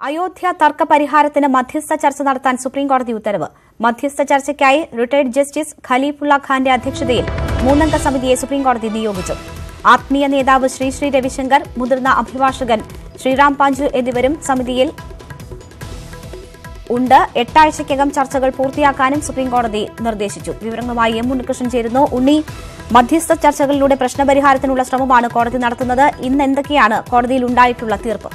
അയോധ്യ തർക്ക പരിഹാരത്തിന് മധ്യസ്ഥ ചർച്ച നടത്താൻ സുപ്രീംകോടതി ഉത്തരവ്. മധ്യസ്ഥ ചർച്ചയ്ക്കായി റിട്ടയർഡ് ജസ്റ്റിസ് ഖലീഫുള്ള ഖാന്റെ അധ്യക്ഷതയിൽ 3-അംഗ സമിതിയെ സുപ്രീംകോടതി നിയോഗിച്ചു. ആത്മീയ നേതാവ് ശ്രീ രവിശങ്കർ, മുതിർന്ന അഭിഭാഷകൻ ശ്രീറാം പാഞ്ചു എന്നിവരും സമിതിയിൽ ഉണ്ട്. 8 ആഴ്ചയ്ക്കകം ചർച്ചകൾ പൂർത്തിയാക്കാനും സുപ്രീംകോടതി നിർദ്ദേശിച്ചു. വിവരങ്ങളുമായി എം ഉണ്ണികൃഷ്ണൻ ചേരുന്നു. ഉണ്ണി, മധ്യസ്ഥ ചർച്ചകളിലൂടെ പ്രശ്നപരിഹാരത്തിനുള്ള ശ്രമമാണ് കോടതി നടത്തുന്നത്. ഇന്ന് എന്തൊക്കെയാണ് കോടതിയിൽ ഉണ്ടായിട്ടുള്ള തീർപ്പ്?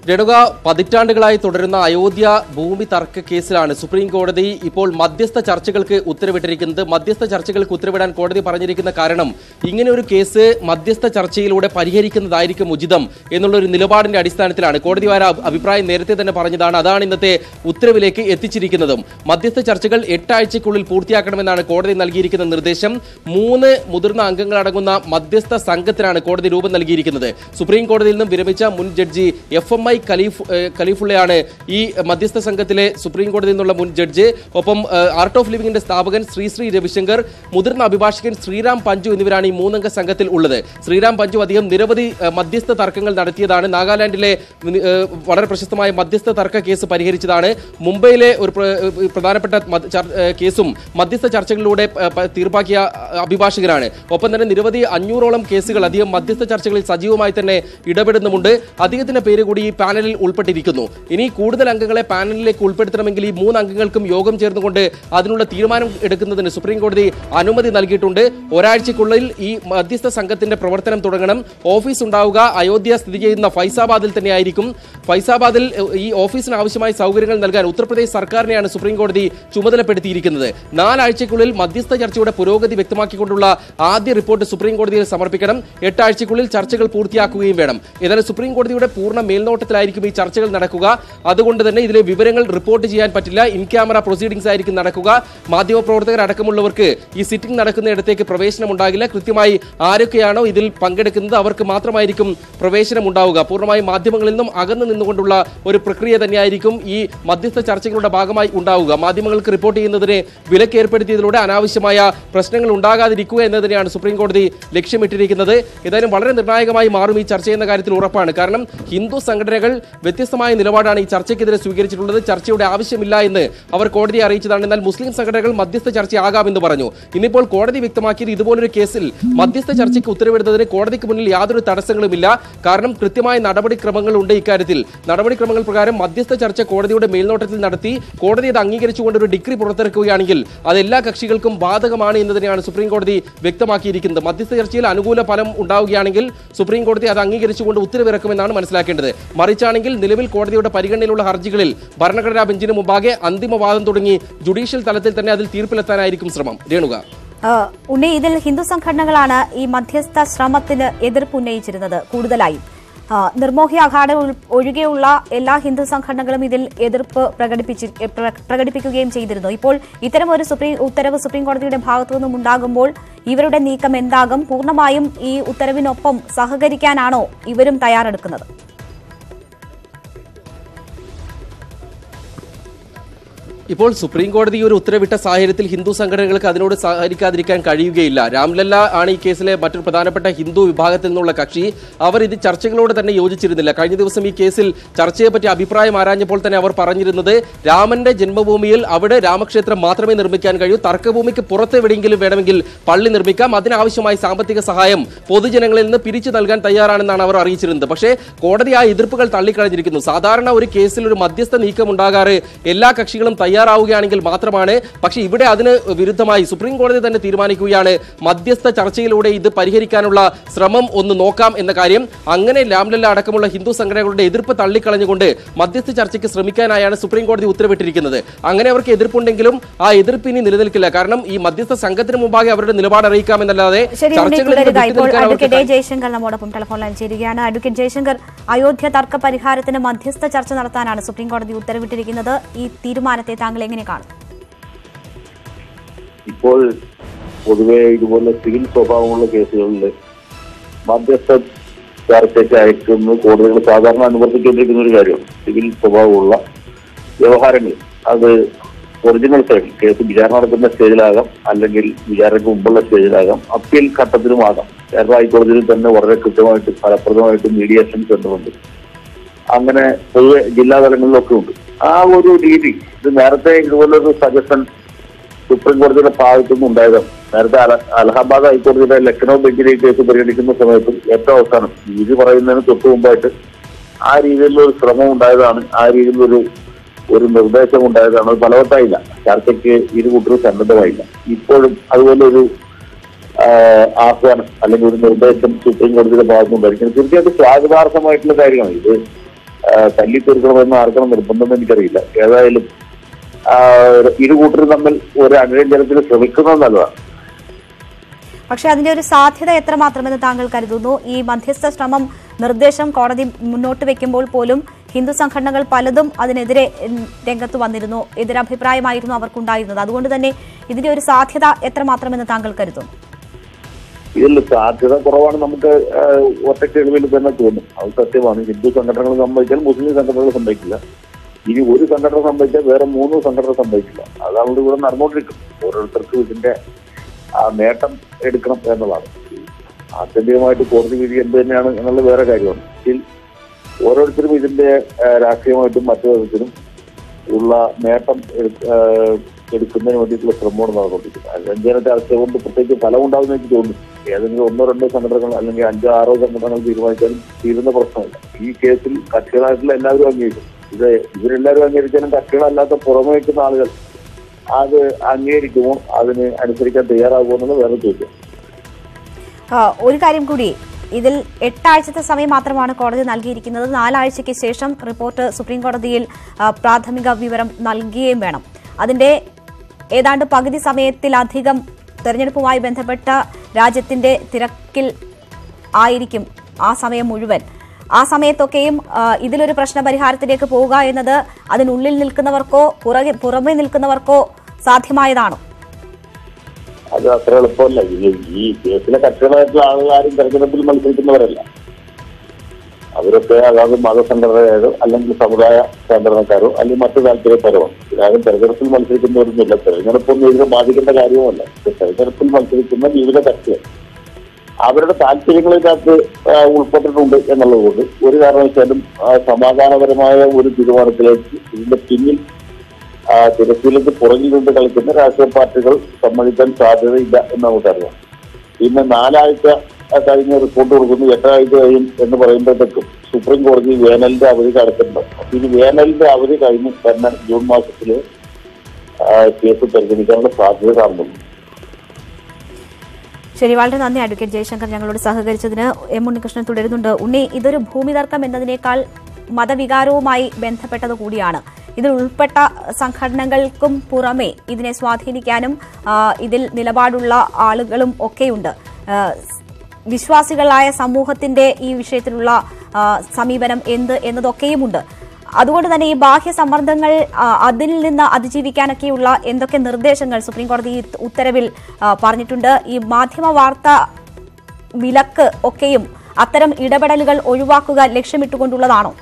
രേണുക, പതിറ്റാണ്ടുകളായി തുടരുന്ന അയോധ്യ ഭൂമി തർക്ക കേസിലാണ് സുപ്രീം കോടതി ഇപ്പോൾ മധ്യസ്ഥ ചർച്ചകൾക്ക് ഉത്തരവിട്ടിരിക്കുന്നത്. മധ്യസ്ഥ ചർച്ചകൾക്ക് ഉത്തരവിടാൻ കോടതി പറഞ്ഞിരിക്കുന്ന കാരണം ഇങ്ങനെ ഒരു കേസ് മധ്യസ്ഥ ചർച്ചയിലൂടെ പരിഹരിക്കുന്നതായിരിക്കും ഉചിതം എന്നുള്ള ഒരു നിലപാടിന്റെ അടിസ്ഥാനത്തിലാണ്. കോടതി അഭിപ്രായം നേരത്തെ തന്നെ പറഞ്ഞതാണ്. അതാണ് ഇന്നത്തെ ഉത്തരവിലേക്ക് എത്തിച്ചിരിക്കുന്നതും. മധ്യസ്ഥ ചർച്ചകൾ 8 ആഴ്ചയ്ക്കുള്ളിൽ പൂർത്തിയാക്കണമെന്നാണ് കോടതി നൽകിയിരിക്കുന്ന നിർദ്ദേശം. 3 മുതിർന്ന അംഗങ്ങളടങ്ങുന്ന മധ്യസ്ഥ സംഘത്തിനാണ് കോടതി രൂപം നൽകിയിരിക്കുന്നത്. സുപ്രീം കോടതിയിൽ നിന്നും വിരമിച്ച മുൻ ജഡ്ജി FMI ഖലീഫുള്ളയാണ് ഈ മധ്യസ്ഥ സംഘത്തിലെ സുപ്രീം കോടതിയിൽ നിന്നുള്ള മുൻ ജഡ്ജ്. ഒപ്പം ആർട്ട് ഓഫ് ലിവിംഗിന്റെ സ്ഥാപകൻ ശ്രീ രവിശങ്കർ, മുതിർന്ന അഭിഭാഷകൻ ശ്രീറാം പഞ്ചു എന്നിവരാണ് ഈ 3-അംഗ സംഘത്തിൽ ഉള്ളത്. ശ്രീറാം പഞ്ചു അദ്ദേഹം നിരവധി മധ്യസ്ഥ തർക്കങ്ങൾ നടത്തിയതാണ്. നാഗാലാൻഡിലെ വളരെ പ്രശസ്തമായ മധ്യസ്ഥ തർക്ക കേസ് പരിഹരിച്ചതാണ്. മുംബൈയിലെ ഒരു പ്രധാനപ്പെട്ട കേസും മധ്യസ്ഥ ചർച്ചകളിലൂടെ തീർപ്പാക്കിയ അഭിഭാഷകനാണ്. ഒപ്പം തന്നെ നിരവധി 500ഓളം കേസുകൾ അദ്ദേഹം മധ്യസ്ഥ ചർച്ചകളിൽ സജീവമായി തന്നെ ഇടപെടുന്നുമുണ്ട്. അദ്ദേഹത്തിന്റെ പേര് കൂടി ഈ പാനലിൽ ഉൾപ്പെട്ടിരിക്കുന്നു. ഇനി കൂടുതൽ അംഗങ്ങളെ പാനലിലേക്ക് ഉൾപ്പെടുത്തണമെങ്കിൽ ഈ 3 അംഗങ്ങൾക്കും യോഗം ചേർന്നുകൊണ്ട് അതിനുള്ള തീരുമാനം എടുക്കുന്നതിന് സുപ്രീം കോടതി അനുമതി നൽകിയിട്ടുണ്ട്. ഒരാഴ്ചക്കുള്ളിൽ ഈ മധ്യസ്ഥ സംഘത്തിന്റെ പ്രവർത്തനം തുടങ്ങണം. ഓഫീസ് ഉണ്ടാവുക അയോധ്യ സ്ഥിതി ചെയ്യുന്ന ഫൈസാബാദിൽ തന്നെയായിരിക്കും. ഫൈസാബാദിൽ ഈ ഓഫീസിന് ആവശ്യമായ സൗകര്യങ്ങൾ നൽകാൻ ഉത്തർപ്രദേശ് സർക്കാരിനെയാണ് സുപ്രീം കോടതി ചുമതലപ്പെടുത്തിയിരിക്കുന്നത്. 4 ആഴ്ചയ്ക്കുള്ളിൽ മധ്യസ്ഥ ചർച്ചയുടെ പുരോഗതി വ്യക്തമാക്കിക്കൊണ്ടുള്ള ആദ്യ റിപ്പോർട്ട് സുപ്രീം കോടതിയിൽ സമർപ്പിക്കണം. 8 ആഴ്ചയ്ക്കുള്ളിൽ ചർച്ചകൾ പൂർത്തിയാക്കുകയും വേണം. ഏതായാലും സുപ്രീം കോടതിയുടെ പൂർണ്ണ മേൽനോട്ടത്തിലായിരിക്കും ഈ ചർച്ചകൾ നടക്കുക. അതുകൊണ്ട് തന്നെ ഇതിലെ വിവരങ്ങൾ റിപ്പോർട്ട് ചെയ്യാൻ പറ്റില്ല. ഇൻ ക്യാമറ പ്രൊസീഡിംഗ്സ് ആയിരിക്കും നടക്കുക. മാധ്യമപ്രവർത്തകർ അടക്കമുള്ളവർക്ക് ഈ സിറ്റിംഗ് നടക്കുന്നിടത്തേക്ക് പ്രവേശനം ഉണ്ടാകില്ല. കൃത്യമായി ആരൊക്കെയാണോ ഇതിൽ പങ്കെടുക്കുന്നത് അവർക്ക് മാത്രമായിരിക്കും പ്രവേശനം ഉണ്ടാവുക. പൂർണ്ണമായും മാധ്യമങ്ങളിൽ നിന്നും അകന്നു നിന്നുകൊണ്ടുള്ള ഒരു പ്രക്രിയ തന്നെയായിരിക്കും ഈ മധ്യസ്ഥ ചർച്ചകളുടെ ഭാഗമായി ഉണ്ടാവുക. മാധ്യമങ്ങൾക്ക് റിപ്പോർട്ട് ചെയ്യുന്നതിന് വിലക്ക് ഏർപ്പെടുത്തിയതിലൂടെ അനാവശ്യമായ പ്രശ്നങ്ങൾ ഉണ്ടാകാതിരിക്കുക എന്നതിനെയാണ് സുപ്രീം കോടതി ലക്ഷ്യമിട്ടിരിക്കുന്നത്. ഏതായാലും വളരെ നിർണായകമായി മാറും ഈ ചർച്ച എന്ന കാര്യത്തിൽ ഉറപ്പാണ്. കാരണം ഹിന്ദു സംഘടനകൾ വ്യത്യസ്തമായ നിലപാടാണ് ഈ ചർച്ചയ്ക്കെതിരെ സ്വീകരിച്ചിട്ടുള്ളത്. ചർച്ചയുടെ ആവശ്യമില്ല എന്ന് അവർ കോടതിയെ അറിയിച്ചതാണ്. എന്നാൽ മുസ്ലിം സംഘടനകൾ മധ്യസ്ഥ ചർച്ചയാകാമെന്ന് പറഞ്ഞു. ഇന്നിപ്പോൾ കോടതി വ്യക്തമാക്കിയത് ഇതുപോലൊരു കേസിൽ മധ്യസ്ഥ ചർച്ചയ്ക്ക് ഉത്തരവിടുന്നതിന് കോടതിക്ക് മുന്നിൽ യാതൊരു തടസ്സങ്ങളുമില്ല. കാരണം കൃത്യമായ നടപടിക്രമങ്ങൾ ഉണ്ട് ഇക്കാര്യത്തിൽ. നടപടിക്രമങ്ങൾ പ്രകാരം മധ്യസ്ഥ ചർച്ച കോടതിയുടെ മേൽനോട്ടത്തിൽ നടത്തി കോടതി അത് അംഗീകരിച്ചുകൊണ്ട് ഒരു ഡിഗ്രി പുറത്തിറക്കുകയാണെങ്കിൽ അത് എല്ലാ കക്ഷികൾക്കും ബാധകമാണ് എന്നതിനെയാണ് സുപ്രീം കോടതി വ്യക്തമാക്കിയിരിക്കുന്നത്. മധ്യസ്ഥ ചർച്ചയിൽ അനുകൂല ഫലം ഉണ്ടാവുകയാണെങ്കിൽ സുപ്രീം കോടതി അത് അംഗീകരിച്ചുകൊണ്ട് ഉത്തരവിറക്കുമെന്നാണ് മനസ്സിലാക്കേണ്ടത്. മറിച്ചാണെങ്കിൽ നിലവിൽ കോടതിയുടെ പരിഗണനയിലുള്ള ഹർജികളിൽ ഭരണഘടനാ ബെഞ്ചിന് മുമ്പാകെ അന്തിമവാദം തുടങ്ങി ജുഡീഷ്യൽ തലത്തിൽ തന്നെ അതിൽ തീർപ്പിലെത്താനായിരിക്കും ശ്രമം. രേണുക, ഉണ്ണി, ഇതിൽ ഹിന്ദു സംഘടനകളാണ് ഈ മധ്യസ്ഥ ശ്രമത്തിന് എതിർപ്പ് ഉന്നയിച്ചിരുന്നത് കൂടുതലായും. നിർമോഹി അഖാഡ ഒഴികെയുള്ള എല്ലാ ഹിന്ദു സംഘടനകളും ഇതിൽ എതിർപ്പ് പ്രകടിപ്പിക്കുകയും ചെയ്തിരുന്നു. ഇപ്പോൾ ഇത്തരം ഒരു ഉത്തരവ് സുപ്രീം കോടതിയുടെ ഭാഗത്തു നിന്നും ഉണ്ടാകുമ്പോൾ ഇവരുടെ നീക്കം എന്താകും? പൂർണ്ണമായും ഈ ഉത്തരവിനൊപ്പം സഹകരിക്കാനാണോ ഇവരും തയ്യാറെടുക്കുന്നത്? ഇപ്പോൾ സുപ്രീം കോടതി ഒരു ഉത്തരവിട്ട സാഹചര്യത്തിൽ ഹിന്ദു സംഘടനകൾക്ക് അതിനോട് സഹകരിക്കാതിരിക്കാൻ കഴിയുകയില്ല. രാംലല്ല ആണ് ഈ കേസിലെ മറ്റൊരു പ്രധാനപ്പെട്ട ഹിന്ദു വിഭാഗത്തിൽ നിന്നുള്ള കക്ഷി. അവർ ഇത് ചർച്ചകളോട് തന്നെ യോജിച്ചിരുന്നില്ല. കഴിഞ്ഞ ദിവസം ഈ കേസിൽ ചർച്ചയെപ്പറ്റി അഭിപ്രായം ആരാഞ്ഞപ്പോൾ തന്നെ അവർ പറഞ്ഞിരുന്നത് രാമന്റെ ജന്മഭൂമിയിൽ അവിടെ രാമക്ഷേത്രം മാത്രമേ നിർമ്മിക്കാൻ കഴിയൂ. തർക്കഭൂമിക്ക് പുറത്ത് എവിടെയെങ്കിലും വേണമെങ്കിൽ പള്ളി നിർമ്മിക്കാം. അതിനാവശ്യമായ സാമ്പത്തിക സഹായം പൊതുജനങ്ങളിൽ നിന്ന് പിരിച്ചു നൽകാൻ തയ്യാറാണെന്നാണ് അവർ അറിയിച്ചിരുന്നത്. പക്ഷേ കോടതി ആ എതിർപ്പുകൾ തള്ളിക്കളഞ്ഞിരിക്കുന്നു. സാധാരണ ഒരു കേസിൽ ഒരു മധ്യസ്ഥ നീക്കം ഉണ്ടാകാറ് എല്ലാ കക്ഷികളും തയ്യാറാവുകയാണെങ്കിൽ മാത്രമാണ്. പക്ഷേ ഇവിടെ അതിന് വിരുദ്ധമായി സുപ്രീം കോടതി തന്നെ തീരുമാനിക്കുകയാണ് മധ്യസ്ഥ ചർച്ചയിലൂടെ ഇത് പരിഹരിക്കാനുള്ള ശ്രമം ഒന്ന് നോക്കാം എന്ന കാര്യം. അങ്ങനെ രാംലല്ല അടക്കമുള്ള ഹിന്ദു സംഘടനകളുടെ എതിർപ്പ് തള്ളിക്കളഞ്ഞുകൊണ്ട് മധ്യസ്ഥ ചർച്ചയ്ക്ക് ശ്രമിക്കാനായാണ് സുപ്രീം കോടതി ഉത്തരവിട്ടിരിക്കുന്നത്. അങ്ങനെ അവർക്ക് എതിർപ്പുണ്ടെങ്കിലും ആ എതിർപ്പ് ഇനി നിലനിൽക്കില്ല. കാരണം ഈ മധ്യസ്ഥ സംഘത്തിന് മുമ്പാകെ അവരുടെ നിലപാട് അറിയിക്കാമെന്നല്ലാതെ ജയശങ്കർ നമ്മോടൊപ്പം ടെലിഫോൺ ലൈൻ ചേരുകയാണ്. അഡ്വക്കേറ്റ് ജയശങ്കർ, അയോധ്യ തർക്ക പരിഹാരത്തിന് മധ്യസ്ഥ ചർച്ച നടത്താനാണ് സുപ്രീം കോടതി ഉത്തരവിട്ടിരിക്കുന്നത്. ഈ തീരുമാനത്തെ താങ്കൾ എങ്ങനെ കാണും? ഇപ്പോൾ പൊതുവെ ഇതുപോലെ സിവിൽ സ്വഭാവമുള്ള കേസുകളിൽ മധ്യസ്ഥ ചർച്ചയ്ക്ക് അയക്കുന്ന കോടതികൾ സാധാരണ അനുവർത്തിച്ചുകൊണ്ടിരിക്കുന്ന ഒരു കാര്യമാണ്. സിവിൽ സ്വഭാവമുള്ള വ്യവഹാരങ്ങൾ അത് ഒറിജിനൽ സൈഡിൽ കേസ് വിചാരണ നടക്കുന്ന സ്റ്റേജിലാകാം, അല്ലെങ്കിൽ വിചാരണയ്ക്ക് മുമ്പുള്ള സ്റ്റേജിലാകാം, അപ്പീൽ ഘട്ടത്തിലുമാകാം. കേരള ഹൈക്കോടതിയിൽ തന്നെ വളരെ കൃത്യമായിട്ട് ഫലപ്രദമായിട്ട് മീഡിയേഷൻ സെന്ററുണ്ട്. അങ്ങനെ പൊതുവെ ജില്ലാ തലങ്ങളിലൊക്കെ ഉണ്ട്. ആ ഒരു രീതി ഇത് നേരത്തെ ഇതുപോലൊരു സജഷൻ സുപ്രീം കോടതിയുടെ ഭാഗത്തുനിന്ന് ഉണ്ടായതാണ്. നേരത്തെ അലഹാബാദ് ഹൈക്കോടതിയുടെ ലക്നൌ ബെഞ്ചിലെ കേസ് പരിഗണിക്കുന്ന സമയത്തും ഏറ്റവും അവസാനം വിധി പറയുന്നതിന് തൊട്ടു മുമ്പായിട്ട് ആ രീതിയിലുള്ള ഒരു ശ്രമം ഉണ്ടായതാണ്, ആ രീതിയിലൊരു നിർദ്ദേശം ഉണ്ടായതാണ്. അത് ഫലവത്തായില്ല, ചർച്ചയ്ക്ക് ഇരു കൂട്ടരും സന്നദ്ധമായില്ല. ഇപ്പോഴും അതുപോലെ ഒരു ആഹ്വാനം അല്ലെങ്കിൽ ഒരു നിർദ്ദേശം സുപ്രീം കോടതിയുടെ ഭാഗത്തുനിന്നുണ്ടായിരിക്കണം. തീർച്ചയായിട്ടും സ്വാഗതാർഹമായിട്ടുള്ള കാര്യമാണ്. ഇത് തല്ലിത്തീർക്കണമെന്ന് ആർക്കണം നിർബന്ധം എനിക്കറിയില്ല. ഏതായാലും ഇരു കൂട്ടരും തമ്മിൽ ഒരു അനുരഞ്ജനത്തിന് ശ്രമിക്കുന്നത് നല്ലതാണ്. പക്ഷേ അതിന്റെ ഒരു സാധ്യത എത്രമാത്രമെന്ന് താങ്കൾ കരുതുന്നു? ഈ മധ്യസ്ഥ ശ്രമം നിർദ്ദേശം കോടതി മുന്നോട്ട് വെക്കുമ്പോൾ പോലും ഹിന്ദു സംഘടനകൾ പലതും അതിനെതിരെ രംഗത്ത് വന്നിരുന്നു, എതിരഭിപ്രായമായിരുന്നു അവർക്കുണ്ടായിരുന്നത്. അതുകൊണ്ട് തന്നെ ഇതിന്റെ ഒരു സാധ്യത എത്രമാത്രമെന്ന് താങ്കൾ കരുതുന്നു? ഇതിൽ സാധ്യത കുറവാണ് നമുക്ക് ഒറ്റ എളിവിൽ തന്നെ തോന്നും. അത് സത്യമാണ്. ഹിന്ദു സംഘടനകൾ സംഭവിച്ചാൽ മുസ്ലിം സംഘടനകൾ സംഭവിക്കില്ല. ഇനി ഒരു സംഘടന സംഭവിച്ചാൽ വേറെ 3 സംഘടന സംഭവിക്കില്ല. അതാണ് ഇവിടെ നടന്നുകൊണ്ടിരിക്കുന്നത്. ഓരോരുത്തർക്കും ഇതിന്റെ നേട്ടം എടുക്കണം എന്നുള്ളതാണ്. ആത്യന്തികമായിട്ട് കോടതി വിധി എന്ത് തന്നെയാണ് എന്നുള്ള വേറെ കാര്യമാണ്. ഇതിൽ ഓരോരുത്തരും ഇതിന്റെ രാഷ്ട്രീയമായിട്ടും മറ്റു വിധത്തിലും ഉള്ള നേട്ടം എടുക്കുന്നതിന് വേണ്ടിയിട്ടുള്ള ശ്രമമാണ് നടന്നുകൊണ്ടിരിക്കുന്നത്. അഞ്ചാനത്തെ അവസ്ഥ കൊണ്ട് പ്രത്യേകിച്ച് ഫലം ഉണ്ടാകുന്ന എനിക്ക് തോന്നുന്നു. ഏതെങ്കിലും 1-2 സംഘടനകൾ അല്ലെങ്കിൽ 5-6 സംഘടനകൾ തീരുമാനിച്ചാലും തീരുന്ന പ്രശ്നമില്ല. ഈ കേസിൽ കക്ഷികളായിട്ടുള്ള എല്ലാവരും അംഗീകരിക്കും. ഇവരെല്ലാവരും അംഗീകരിച്ചാലും കക്ഷികളല്ലാത്ത പുറമെ വയ്ക്കുന്ന ആളുകൾ അത് അംഗീകരിക്കുമോ, അതിന് അനുസരിക്കാൻ തയ്യാറാകുമോ എന്നുള്ള വേറെ ചോദ്യം. ഒരു കാര്യം കൂടി, ഇതിൽ 8 ആഴ്ചത്തെ സമയം മാത്രമാണ് കോടതി നൽകിയിരിക്കുന്നത്. 4 ആഴ്ചയ്ക്ക് ശേഷം റിപ്പോർട്ട് സുപ്രീം കോടതിയിൽ പ്രാഥമിക വിവരം നൽകുകയും വേണം. അതിന്റെ ഏതാണ്ട് പകുതി സമയത്തിലധികം തെരഞ്ഞെടുപ്പുമായി ബന്ധപ്പെട്ട രാജ്യത്തിന്റെ തിരക്കിൽ ആയിരിക്കും ആ സമയം മുഴുവൻ. ആ സമയത്തൊക്കെയും ഇതിലൊരു പ്രശ്ന പരിഹാരത്തിലേക്ക് പോവുക എന്നത് അതിനുള്ളിൽ നിൽക്കുന്നവർക്കോ പുറമെ നിൽക്കുന്നവർക്കോ സാധ്യമായതാണോ? അത് അത്ര എളുപ്പമല്ല. ഈ കേസിലെ കക്ഷികളായിട്ടുള്ള ആളുകാരും തെരഞ്ഞെടുപ്പിൽ മത്സരിക്കുന്നവരല്ല. അവരൊക്കെ അതായത് മതസംഘടനക്കാരോ അല്ലെങ്കിൽ സമുദായ സംഘടനക്കാരോ അല്ലെങ്കിൽ മറ്റു താല്പര്യക്കാരോ ആണ്. ഇതാരും തെരഞ്ഞെടുപ്പിൽ മത്സരിക്കുന്നവരൊന്നുമില്ല. തെരഞ്ഞെടുപ്പൊന്നും ഇതിനെ ബാധിക്കേണ്ട കാര്യവുമല്ല. തെരഞ്ഞെടുപ്പിൽ മത്സരിക്കുന്ന വിവിധ കക്ഷികൾ അവരുടെ താല്പര്യങ്ങളിനകത്ത് ഉൾപ്പെട്ടിട്ടുണ്ട് എന്നുള്ളതുകൊണ്ട് ഒരു കാരണവശാലും സമാധാനപരമായ ഒരു തീരുമാനത്തിലേക്ക് ഇതിന്റെ പിന്നിൽ തിരക്കിലേക്ക് പുറകിൽ കൊണ്ട് കളിക്കുന്ന രാഷ്ട്രീയ പാർട്ടികൾ സമ്മതിക്കാൻ സാധ്യതയില്ല എന്ന് നമുക്കറിയാം. പിന്നെ 4 ആഴ്ച കഴിഞ്ഞ് റിപ്പോർട്ട് കൊടുക്കുന്നു, 8 ആഴ്ച കഴിയും എന്ന് പറയുമ്പോഴത്തേക്കും സുപ്രീം കോടതി വേനലിന്റെ അവധി കടക്കുന്നുണ്ട്. ഇനി വേനലിന്റെ അവധി കഴിഞ്ഞ് തന്നെ ജൂൺ മാസത്തില് കേസ് പരിഗണിക്കാനുള്ള സാധ്യത കാണുന്നുണ്ട്. ശരി, വളരെ നന്ദി അഡ്വക്കേറ്റ് ജയശങ്കർ ഞങ്ങളോട് സഹകരിച്ചതിന്. എം ഉണ്ണികൃഷ്ണൻ തുടരുന്നുണ്ട്. ഉണ്ണി, ഇതൊരു ഭൂമി തർക്കം എന്നതിനേക്കാൾ മതവികാരവുമായി ബന്ധപ്പെട്ടത് കൂടിയാണ്. ഇതിൽ ഉൾപ്പെട്ട സംഘടനകൾക്കും പുറമെ ഇതിനെ സ്വാധീനിക്കാനും ഇതിൽ നിലപാടുള്ള ആളുകളും ഒക്കെയുണ്ട്. വിശ്വാസികളായ സമൂഹത്തിന്റെ ഈ വിഷയത്തിലുള്ള സമീപനം എന്നതൊക്കെയുമുണ്ട്. അതുകൊണ്ട് തന്നെ ഈ ബാഹ്യ സമ്മർദ്ദങ്ങൾ അതിൽ നിന്ന് അതിജീവിക്കാനൊക്കെയുള്ള എന്തൊക്കെ നിർദ്ദേശങ്ങൾ സുപ്രീം കോടതി ഉത്തരവിൽ പറഞ്ഞിട്ടുണ്ട്? ഈ മാധ്യമ വാർത്ത വിലക്ക് ഒക്കെയും അത്തരം ഇടപെടലുകൾ ഒഴിവാക്കുക ലക്ഷ്യമിട്ടുകൊണ്ടുള്ളതാണോ?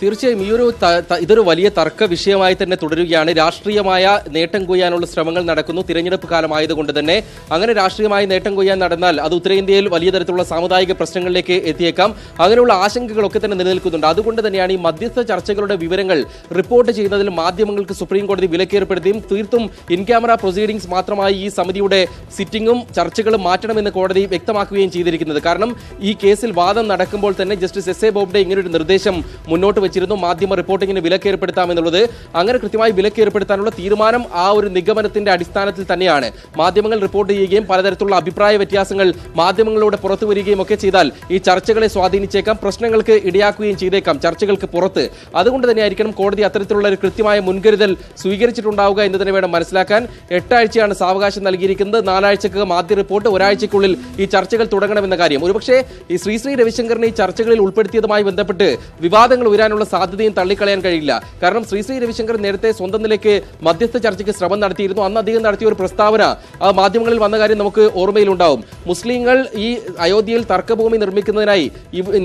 തീർച്ചയായും ഇതൊരു വലിയ തർക്ക വിഷയമായി തന്നെ തുടരുകയാണ്. രാഷ്ട്രീയമായ നേട്ടം കൊയ്യാനുള്ള ശ്രമങ്ങൾ നടക്കുന്നു. തിരഞ്ഞെടുപ്പ് കാലമായതുകൊണ്ട് തന്നെ അങ്ങനെ രാഷ്ട്രീയമായ നേട്ടം കൊയ്യാൻ നടന്നാൽ അത് ഉത്തരേന്ത്യയിൽ വലിയ തരത്തിലുള്ള സാമുദായിക പ്രശ്നങ്ങളിലേക്ക് എത്തിയേക്കാം. അങ്ങനെയുള്ള ആശങ്കകളൊക്കെ തന്നെ നിലനിൽക്കുന്നുണ്ട്. അതുകൊണ്ട് തന്നെയാണ് ഈ മധ്യസ്ഥ ചർച്ചകളുടെ വിവരങ്ങൾ റിപ്പോർട്ട് ചെയ്യുന്നതിൽ മാധ്യമങ്ങൾക്ക് സുപ്രീം കോടതി വിലക്കേർപ്പെടുത്തിയും തീർത്തും ഇൻ ക്യാമറ പ്രൊസീഡിംഗ്സ് മാത്രമായി ഈ സമിതിയുടെ സിറ്റിംഗും ചർച്ചകളും മാറ്റണമെന്ന് കോടതി വ്യക്തമാക്കുകയും ചെയ്തിരിക്കുന്നത്. കാരണം ഈ കേസിൽ വാദം നടക്കുമ്പോൾ തന്നെ ജസ്റ്റിസ് എസ് എ ബോബ്ഡെ ഇങ്ങനൊരു നിർദ്ദേശം മുന്നോട്ട് വെച്ചിരുന്നു, മാധ്യമ റിപ്പോർട്ടിങ്ങിന് വിലക്കേർപ്പെടുത്താമെന്നുള്ളത്. അങ്ങനെ കൃത്യമായി വിലക്കേർപ്പെടുത്താനുള്ള തീരുമാനം ആ ഒരു നിഗമനത്തിന്റെ അടിസ്ഥാനത്തിൽ തന്നെയാണ്. മാധ്യമങ്ങൾ റിപ്പോർട്ട് ചെയ്യുകയും പലതരത്തിലുള്ള അഭിപ്രായ വ്യത്യാസങ്ങൾ മാധ്യമങ്ങളിലൂടെ പുറത്തു വരികയും ഒക്കെ ചെയ്താൽ ഈ ചർച്ചകളെ സ്വാധീനിച്ചേക്കാം, പ്രശ്നങ്ങൾക്ക് ഇടയാക്കുകയും ചെയ്തേക്കാം ചർച്ചകൾക്ക് പുറത്ത്. അതുകൊണ്ട് തന്നെയായിരിക്കണം കോടതി അത്തരത്തിലുള്ള ഒരു കൃത്യമായ മുൻകരുതൽ സ്വീകരിച്ചിട്ടുണ്ടാവുക എന്ന് തന്നെ വേണം മനസ്സിലാക്കാൻ. 8 ആഴ്ചയാണ് സാവകാശം നൽകിയിരിക്കുന്നത്. 4 ആഴ്ചക്കകം ആദ്യ റിപ്പോർട്ട്, ഒരാഴ്ചക്കുള്ളിൽ ഈ ചർച്ചകൾ തുടങ്ങണമെന്ന കാര്യം. ഒരുപക്ഷെ ഈ ശ്രീ രവിശങ്കറിനെ ഈ ചർച്ചകളിൽ ഉൾപ്പെടുത്തിയതുമായി ബന്ധപ്പെട്ട് വിവാദങ്ങൾ ഉയരാനുള്ള വരാനുള്ള സാധ്യതയും തള്ളിക്കളയാൻ കഴിയില്ല. കാരണം ശ്രീ രവിശങ്കർ നേരത്തെ സ്വന്തം നിലയ്ക്ക് മധ്യസ്ഥ ചർച്ചയ്ക്ക് ശ്രമം നടത്തിയിരുന്നു. അന്ന് അദ്ദേഹം നടത്തിയ ഒരു പ്രസ്താവന മാധ്യമങ്ങളിൽ വന്ന കാര്യം നമുക്ക് ഓർമ്മയിലുണ്ടാവും. മുസ്ലിങ്ങൾ ഈ അയോധ്യയിൽ തർക്കഭൂമി നിർമ്മിക്കുന്നതിനായി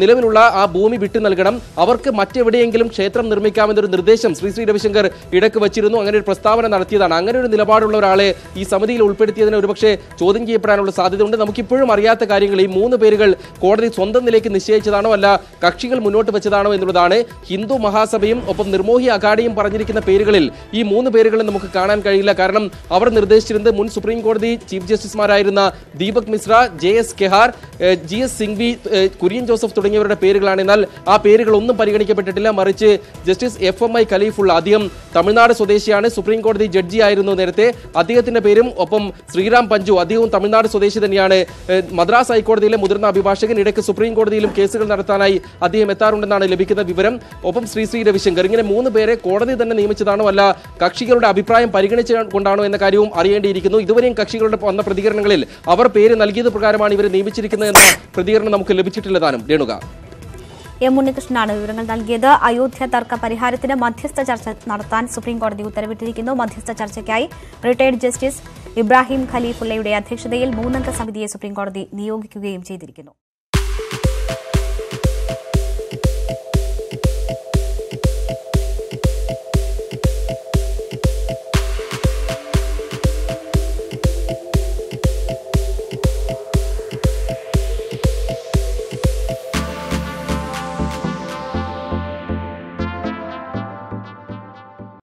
നിലവിലുള്ള ആ ഭൂമി വിട്ടു നൽകണം, അവർക്ക് മറ്റെവിടെയെങ്കിലും ക്ഷേത്രം നിർമ്മിക്കാമെന്നൊരു നിർദ്ദേശം ശ്രീ രവിശങ്കർ ഇടയ്ക്ക് വച്ചിരുന്നു. അങ്ങനെ ഒരു പ്രസ്താവന നടത്തിയതാണ്. അങ്ങനെ ഒരു നിലപാടുള്ള ഒരാളെ ഈ സമിതിയിൽ ഉൾപ്പെടുത്തിയതിന് ഒരുപക്ഷെ ചോദ്യം ചെയ്യപ്പെടാനുള്ള സാധ്യതയുണ്ട്. നമുക്കിപ്പോഴും അറിയാത്ത കാര്യങ്ങൾ ഈ 3 പേരുകൾ കോടതി സ്വന്തം നിലയ്ക്ക് നിശ്ചയിച്ചതാണോ അല്ല കക്ഷികൾ മുന്നോട്ട് വെച്ചതാണോ എന്നുള്ളതാണ്. ഹിന്ദു മഹാസഭയും ഒപ്പം നിർമോഹി അഖാഡയും പറഞ്ഞിരിക്കുന്ന പേരുകളിൽ ഈ 3 പേരുകളും നമുക്ക് കാണാൻ കഴിയില്ല. കാരണം അവർ നിർദ്ദേശിച്ചിരുന്നത് മുൻ സുപ്രീം കോടതി ചീഫ് ജസ്റ്റിസുമാരായിരുന്ന ദീപക് മിശ്ര, JS കെഹാർ, GS സിംഗ്വി, കുര്യൻ ജോസഫ് തുടങ്ങിയവരുടെ പേരുകളാണ്. എന്നാൽ ആ പേരുകളൊന്നും പരിഗണിക്കപ്പെട്ടിട്ടില്ല. മറിച്ച് ജസ്റ്റിസ് FMI ഖലീഫുള്ള, അദ്ദേഹം തമിഴ്നാട് സ്വദേശിയാണ്, സുപ്രീം കോടതി ജഡ്ജി ആയിരുന്നു നേരത്തെ, അദ്ദേഹത്തിന്റെ പേരും ഒപ്പം ശ്രീറാം പഞ്ചു, അദ്ദേഹവും തമിഴ്നാട് സ്വദേശി തന്നെയാണ്, മദ്രാസ് ഹൈക്കോടതിയിലെ മുതിർന്ന അഭിഭാഷകൻ, ഇടയ്ക്ക് സുപ്രീം കോടതിയിലും കേസുകൾ നടത്താനായി അദ്ദേഹം എത്താറുണ്ടെന്നാണ് ലഭിക്കുന്ന വിവരം. ഒപ്പം ശ്രീ രവിശങ്കർ. ഇങ്ങനെ 3 പേരെ കോടതി തന്നെ നിയമിച്ചതാണോ അല്ല കക്ഷികളുടെ അഭിപ്രായം പരിഗണിച്ചുകൊണ്ടാണോ എന്ന കാര്യവും അറിയേണ്ടിയിരിക്കുന്നു. ഇതുവരെയും കക്ഷികളുടെ വന്ന പ്രതികരണങ്ങളിൽ അവർ പേര് നൽകിയത് പ്രകാരമാണ് ഇവരെ നിയമിച്ചിരിക്കുന്നത് എന്ന പ്രതികരണം നമുക്ക് ലഭിച്ചിട്ടില്ലതാനും. രേണുക, M. ഉണ്ണികൃഷ്ണനാണ് വിവരങ്ങൾ നൽകിയത്. അയോധ്യ തർക്ക പരിഹാരത്തിന് മധ്യസ്ഥ ചർച്ച നടത്താൻ സുപ്രീം കോടതി ഉത്തരവിട്ടിരിക്കുന്നു. മധ്യസ്ഥ ചർച്ചയ്ക്കായി റിട്ടയർഡ് ജസ്റ്റിസ് ഇബ്രാഹിം ഖലീഫുള്ളയുടെ അധ്യക്ഷതയിൽ 3 അംഗ സമിതിയെ സുപ്രീം കോടതി നിയോഗിക്കുകയും ചെയ്തിരിക്കുന്നു.